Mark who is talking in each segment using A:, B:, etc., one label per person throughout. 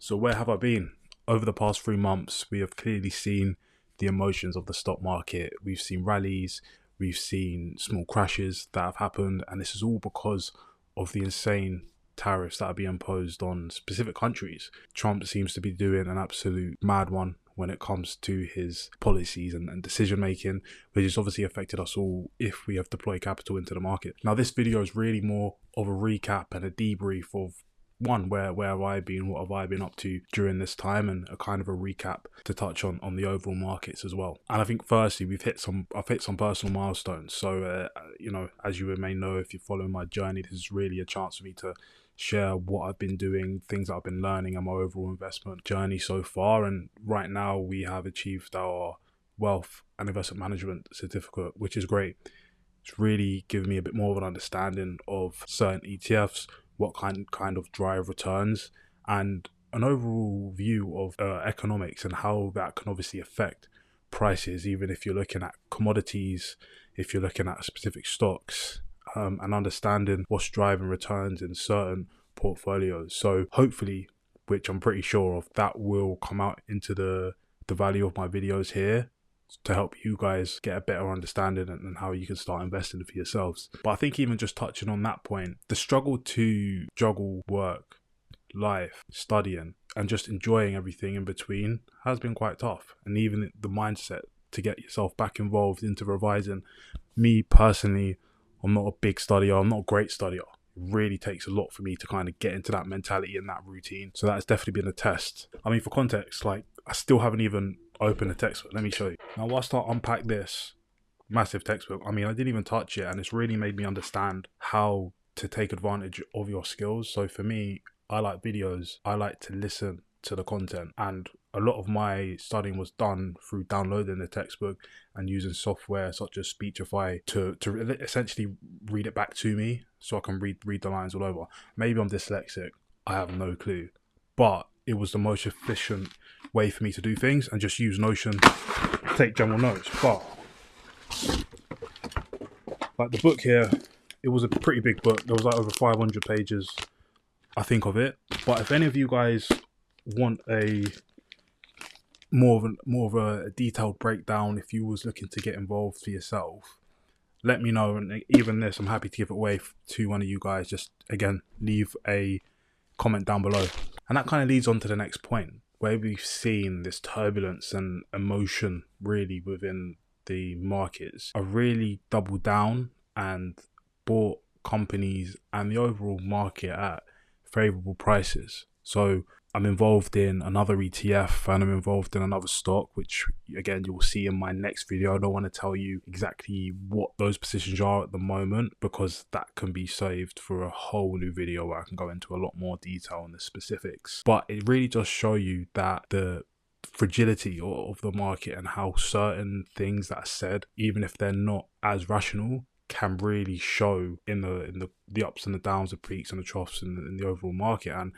A: So where have I been? Over the past 3 months, we have clearly seen the emotions of the stock market. We've seen rallies, we've seen small crashes that have happened, and this is all because of the insane tariffs that are being imposed on specific countries. Trump seems to be doing an absolute mad one when it comes to his policies and decision making, which has obviously affected us all if we have deployed capital into the market. Now, this video is really more of a recap and a debrief of where have I been, what have I been up to during this time, and a kind of a recap to touch on the overall markets as well. And I think firstly, I've hit some personal milestones. So as you may know, if you're following my journey, this is really a chance for me to share what I've been doing, things that I've been learning, and my overall investment journey so far. And right now we have achieved our wealth and investment management certificate, which is great. It's really given me a bit more of an understanding of certain ETFs, what kind of drive returns, and an overall view of economics and how that can obviously affect prices, even if you're looking at commodities, if you're looking at specific stocks, and understanding what's driving returns in certain portfolios. So hopefully, which I'm pretty sure of, that will come out into the value of my videos here to help you guys get a better understanding and how you can start investing for yourselves. But I think even just touching on that point, the struggle to juggle work, life, studying, and just enjoying everything in between has been quite tough. And even the mindset to get yourself back involved into revising. Me personally, I'm not a big studier, I'm not a great studier. It really takes a lot for me to kind of get into that mentality and that routine. So that's definitely been a test. I mean, for context, like, I still haven't even opened a textbook. Let me show you. Now, whilst I unpack this massive textbook, I mean, I didn't even touch it, and it's really made me understand how to take advantage of your skills. So for me, I like videos. I like to listen to the content, and a lot of my studying was done through downloading the textbook and using software such as Speechify to essentially read it back to me so I can read the lines all over. Maybe I'm dyslexic, I have no clue, but it was the most efficient way for me to do things and just use Notion, take general notes. But like the book here, it was a pretty big book. There was like over 500 pages, I think, of it. But if any of you guys want a more of a detailed breakdown, if you was looking to get involved for yourself, let me know. And even this, I'm happy to give it away to one of you guys. Just again, leave a comment down below. And that kind of leads on to the next point, where we've seen this turbulence and emotion really within the markets. I really doubled down and bought companies and the overall market at favorable prices. So I'm involved in another ETF and I'm involved in another stock, which again, you'll see in my next video. I don't want to tell you exactly what those positions are at the moment, because that can be saved for a whole new video where I can go into a lot more detail on the specifics. But it really does show you that the fragility of the market and how certain things that are said, even if they're not as rational, can really show in the ups and the downs, the peaks and the troughs in the overall market. And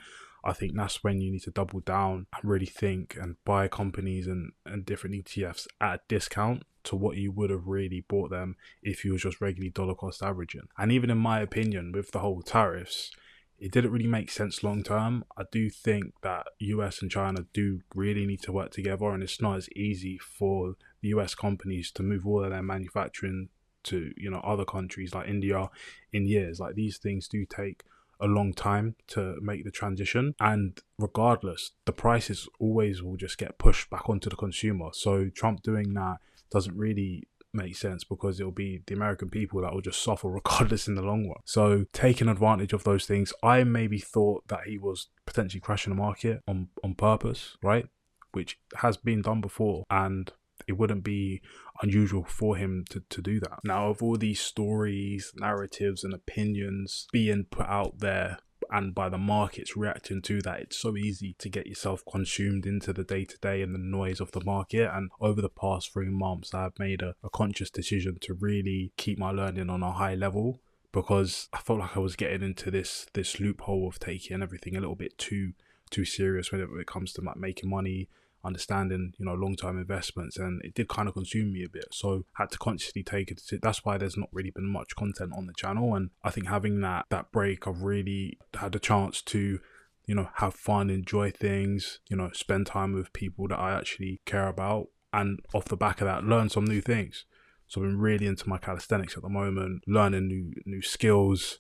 A: I think that's when you need to double down and really think and buy companies and different ETFs at a discount to what you would have really bought them if you was just regularly dollar cost averaging. And even in my opinion, with the whole tariffs, it didn't really make sense long term. I do think that US and China do really need to work together, and it's not as easy for the US companies to move all of their manufacturing to other countries like India in years. Like, these things do take a long time to make the transition, and regardless, the prices always will just get pushed back onto the consumer. So Trump doing that doesn't really make sense, because it'll be the American people that will just suffer regardless in the long run. So taking advantage of those things, I maybe thought that he was potentially crashing the market on purpose, right? Which has been done before, and it wouldn't be unusual for him to do that. Now, of all these stories, narratives and opinions being put out there and by the markets reacting to that, it's so easy to get yourself consumed into the day-to-day and the noise of the market. And over the past 3 months, I've made a conscious decision to really keep my learning on a high level, because I felt like I was getting into this loophole of taking everything a little bit too serious when it comes to like making money, understanding long-term investments, and it did kind of consume me a bit. So I had to consciously take it. That's why there's not really been much content on the channel, and I think having that break, I've really had a chance to you know, have fun, enjoy things, you know, spend time with people that I actually care about, and off the back of that, learn some new things. So I've been really into my calisthenics at the moment, learning new skills,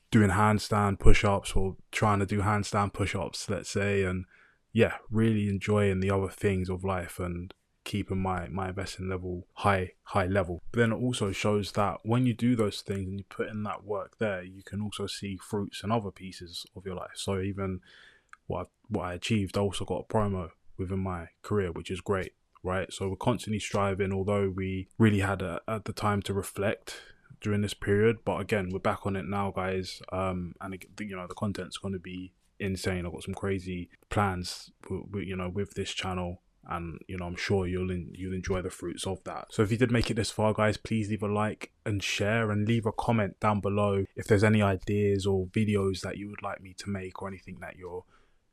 A: doing handstand push-ups, or trying to do handstand push-ups, let's say, and yeah, really enjoying the other things of life and keeping my investing level high level. But then it also shows that when you do those things and you put in that work there, you can also see fruits in other pieces of your life. So even what I achieved, I also got a promo within my career, which is great, right? So we're constantly striving, although we really had at the time to reflect during this period. But again, we're back on it now, guys. And you know, the content's going to be insane. I've got some crazy plans, you know, with this channel. And you know, I'm sure you'll enjoy the fruits of that. So if you did make it this far, guys, please leave a like and share, and leave a comment down below if there's any ideas or videos that you would like me to make, or anything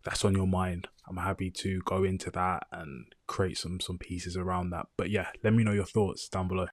A: that's on your mind. I'm happy to go into that and create some pieces around that. But yeah, let me know your thoughts down below.